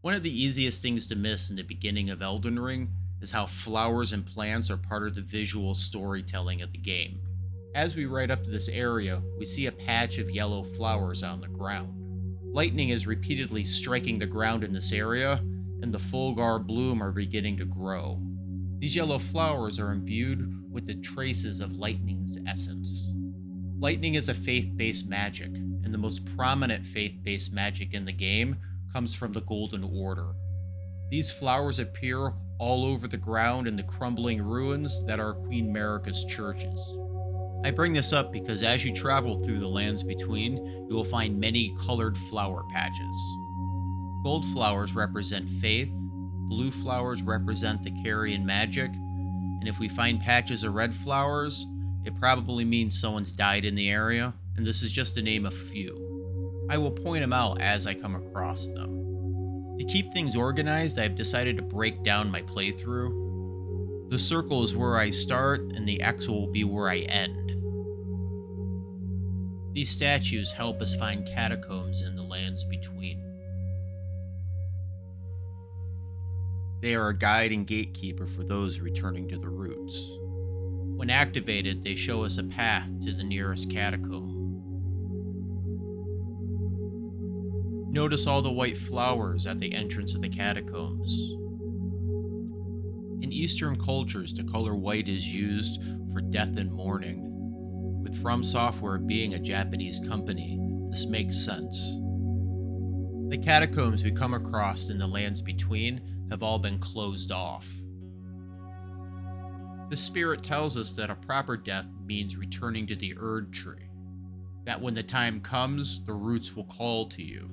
One of the easiest things to miss in the beginning of Elden Ring is how flowers and plants are part of the visual storytelling of the game. As we ride up to this area, we see a patch of yellow flowers on the ground. Lightning is repeatedly striking the ground in this area, and the Fulgar bloom are beginning to grow. These yellow flowers are imbued with the traces of lightning's essence. Lightning is a faith-based magic, and the most prominent faith-based magic in the game comes from the Golden Order. These flowers appear all over the ground in the crumbling ruins that are Queen Marika's churches. I bring this up because as you travel through the lands between, you will find many colored flower patches. Gold flowers represent faith, blue flowers represent the Carian magic, and if we find patches of red flowers, it probably means someone's died in the area, and this is just to name a few. I will point them out as I come across them. To keep things organized, I've decided to break down my playthrough. The circle is where I start, and the X will be where I end. These statues help us find catacombs in the lands between. They are a guide and gatekeeper for those returning to the roots. When activated, they show us a path to the nearest catacomb. Notice all the white flowers at the entrance of the catacombs. In Eastern cultures, the color white is used for death and mourning. With From Software being a Japanese company, this makes sense. The catacombs we come across in the lands between have all been closed off. The spirit tells us that a proper death means returning to the Erd Tree, that when the time comes, the roots will call to you.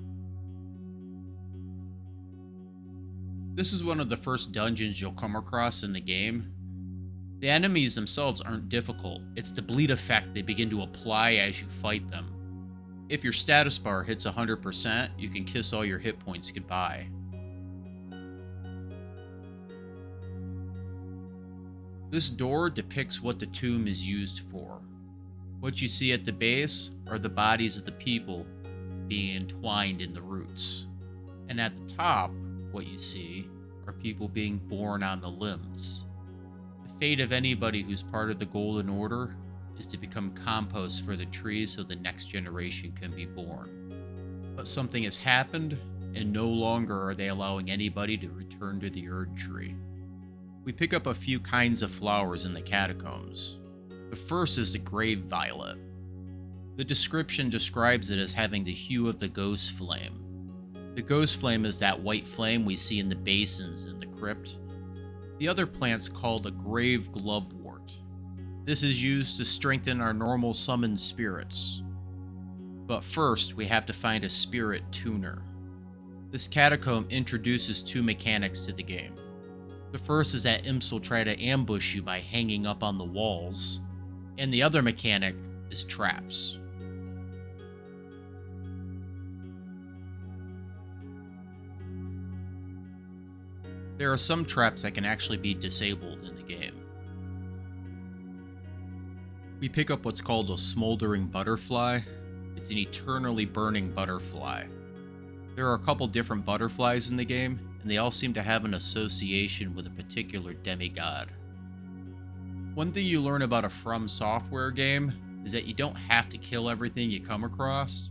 This is one of the first dungeons you'll come across in the game. The enemies themselves aren't difficult, it's the bleed effect they begin to apply as you fight them. If your status bar hits 100%, you can kiss all your hit points goodbye. This door depicts what the tomb is used for. What you see at the base are the bodies of the people being entwined in the roots. And at the top, what you see are people being born on the limbs. The fate of anybody who's part of the Golden Order is to become compost for the trees so the next generation can be born. But something has happened, and no longer are they allowing anybody to return to the Erd Tree. We pick up a few kinds of flowers in the catacombs. The first is the grave violet. The description describes it as having the hue of the ghost flame. The ghost flame is that white flame we see in the basins in the crypt. The other plant's called a grave glovewort. This is used to strengthen our normal summoned spirits. But first, we have to find a spirit tuner. This catacomb introduces two mechanics to the game. The first is that imps will try to ambush you by hanging up on the walls, and the other mechanic is traps. There are some traps that can actually be disabled in the game. We pick up what's called a smoldering butterfly. It's an eternally burning butterfly. There are a couple different butterflies in the game, and they all seem to have an association with a particular demigod. One thing you learn about a From Software game is that you don't have to kill everything you come across.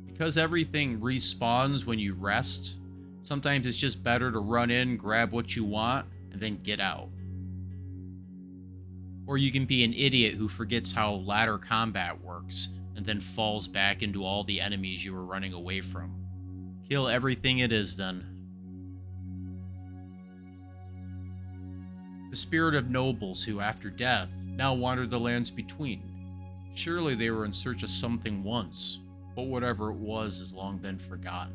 Because everything respawns when you rest, sometimes it's just better to run in, grab what you want, and then get out. Or you can be an idiot who forgets how ladder combat works, and then falls back into all the enemies you were running away from. Kill everything it is then. The spirit of nobles who, after death, now wander the lands between. Surely they were in search of something once, but whatever it was has long been forgotten.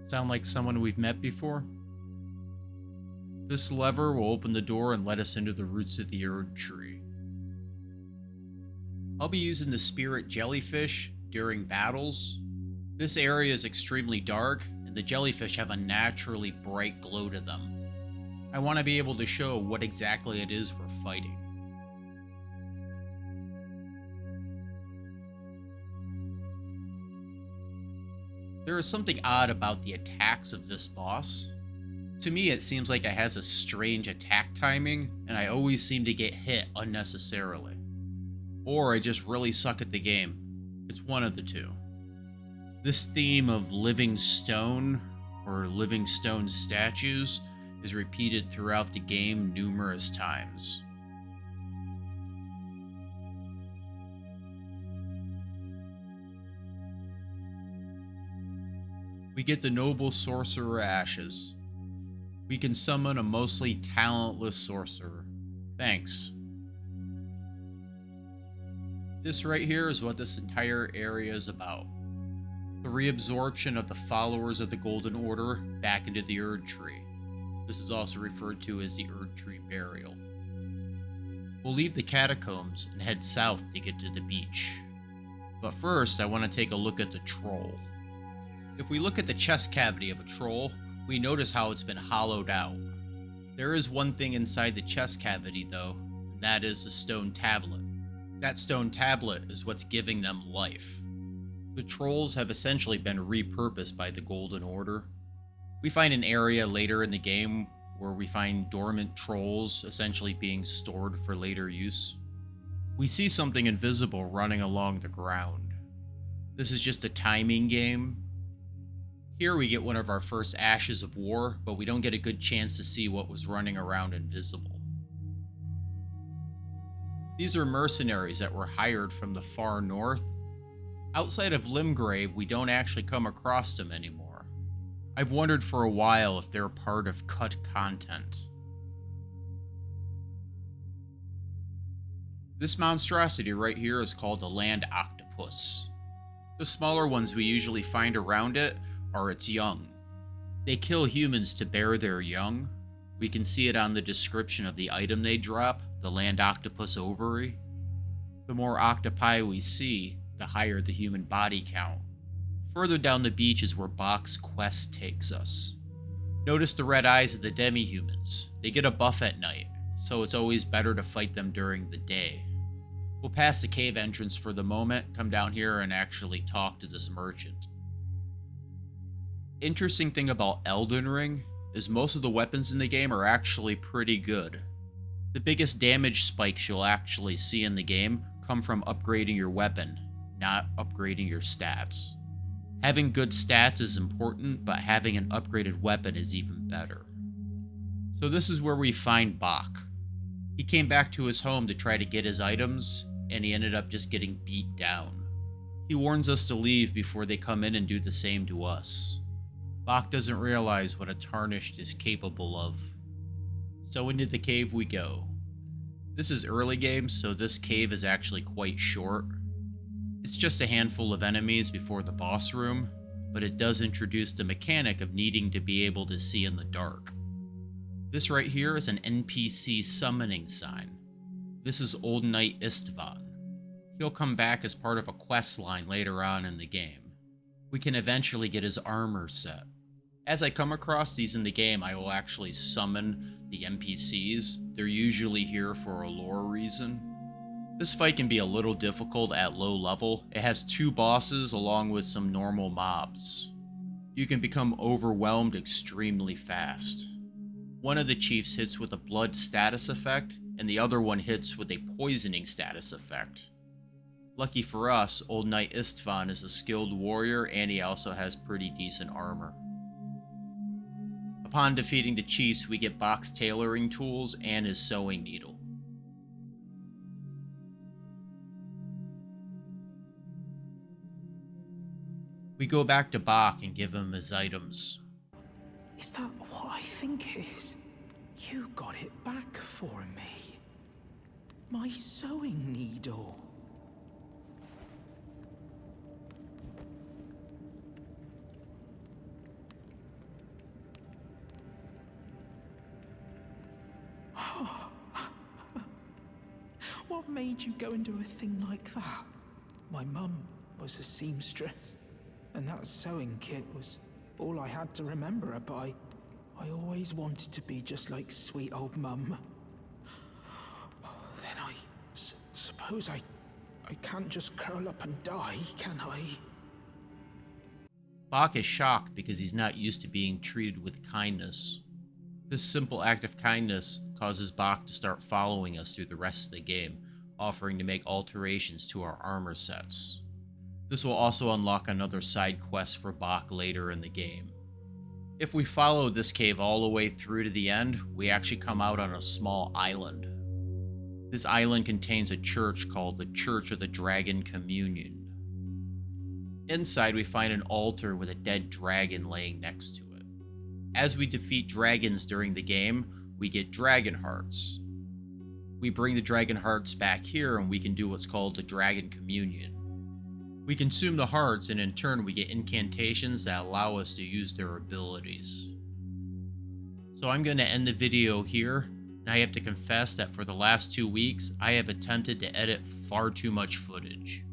Sound like someone we've met before? This lever will open the door and let us into the roots of the Erd Tree. I'll be using the spirit jellyfish during battles. This area is extremely dark, and the jellyfish have a naturally bright glow to them. I want to be able to show what exactly it is we're fighting. There is something odd about the attacks of this boss. To me, it seems like it has a strange attack timing, and I always seem to get hit unnecessarily. Or I just really suck at the game. It's one of the two. This theme of living stone, or living stone statues, is repeated throughout the game numerous times. We get the noble sorcerer ashes. We can summon a mostly talentless sorcerer. Thanks. This right here is what this entire area is about. The reabsorption of the followers of the Golden Order back into the Erd Tree. This is also referred to as the Erd Tree Burial. We'll leave the catacombs and head south to get to the beach. But first, I want to take a look at the troll. If we look at the chest cavity of a troll, we notice how it's been hollowed out. There is one thing inside the chest cavity though, and that is a stone tablet. That stone tablet is what's giving them life. The trolls have essentially been repurposed by the Golden Order. We find an area later in the game where we find dormant trolls essentially being stored for later use. We see something invisible running along the ground. This is just a timing game. Here we get one of our first Ashes of War, but we don't get a good chance to see what was running around invisible. These are mercenaries that were hired from the far north. Outside of Limgrave, we don't actually come across them anymore. I've wondered for a while if they're part of cut content. This monstrosity right here is called a land octopus. The smaller ones we usually find around it are its young. They kill humans to bear their young. We can see it on the description of the item they drop, the land octopus ovary. The more octopi we see, the higher the human body count. Further down the beach is where Bach's quest takes us. Notice the red eyes of the demi-humans. They get a buff at night, so it's always better to fight them during the day. We'll pass the cave entrance for the moment, come down here and actually talk to this merchant. Interesting thing about Elden Ring is most of the weapons in the game are actually pretty good. The biggest damage spikes you'll actually see in the game come from upgrading your weapon, not upgrading your stats. Having good stats is important, but having an upgraded weapon is even better. So this is where we find Bach. He came back to his home to try to get his items, and he ended up just getting beat down. He warns us to leave before they come in and do the same to us. Bach doesn't realize what a Tarnished is capable of. So into the cave we go. This is early game, so this cave is actually quite short. It's just a handful of enemies before the boss room, but it does introduce the mechanic of needing to be able to see in the dark. This right here is an NPC summoning sign. This is Old Knight Istvan. He'll come back as part of a quest line later on in the game. We can eventually get his armor set. As I come across these in the game, I will actually summon the NPCs. They're usually here for a lore reason. This fight can be a little difficult at low level. It has 2 bosses along with some normal mobs. You can become overwhelmed extremely fast. One of the chiefs hits with a blood status effect, and the other one hits with a poisoning status effect. Lucky for us, Old Knight Istvan is a skilled warrior, and he also has pretty decent armor. Upon defeating the chiefs, we get Bach's tailoring tools and his sewing needle. We go back to Bach and give him his items. Is that what I think it is? You got it back for me. My sewing needle. What made you go and do a thing like that? My mum was a seamstress, and that sewing kit was all I had to remember her by. I always wanted to be just like sweet old mum. Then I suppose I can't just curl up and die, can I? Bach is shocked because he's not used to being treated with kindness. This simple act of kindness causes Bach to start following us through the rest of the game, offering to make alterations to our armor sets. This will also unlock another side quest for Bach later in the game. If we follow this cave all the way through to the end, we actually come out on a small island. This island contains a church called the Church of the Dragon Communion. Inside, we find an altar with a dead dragon laying next to it. As we defeat dragons during the game, we get dragon hearts. We bring the dragon hearts back here and we can do what's called the Dragon Communion. We consume the hearts and in turn we get incantations that allow us to use their abilities. So I'm going to end the video here, and I have to confess that for the last 2 weeks, I have attempted to edit far too much footage.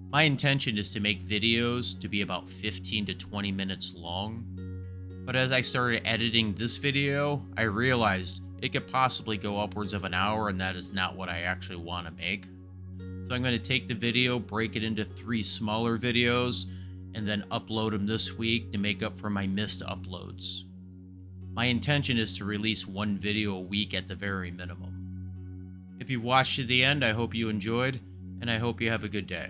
My intention is to make videos to be about 15 to 20 minutes long, but as I started editing this video, I realized it could possibly go upwards of an hour, and that is not what I actually want to make. So I'm going to take the video, break it into 3 smaller videos, and then upload them this week to make up for my missed uploads. My intention is to release 1 video a week at the very minimum. If you've watched to the end, I hope you enjoyed, and I hope you have a good day.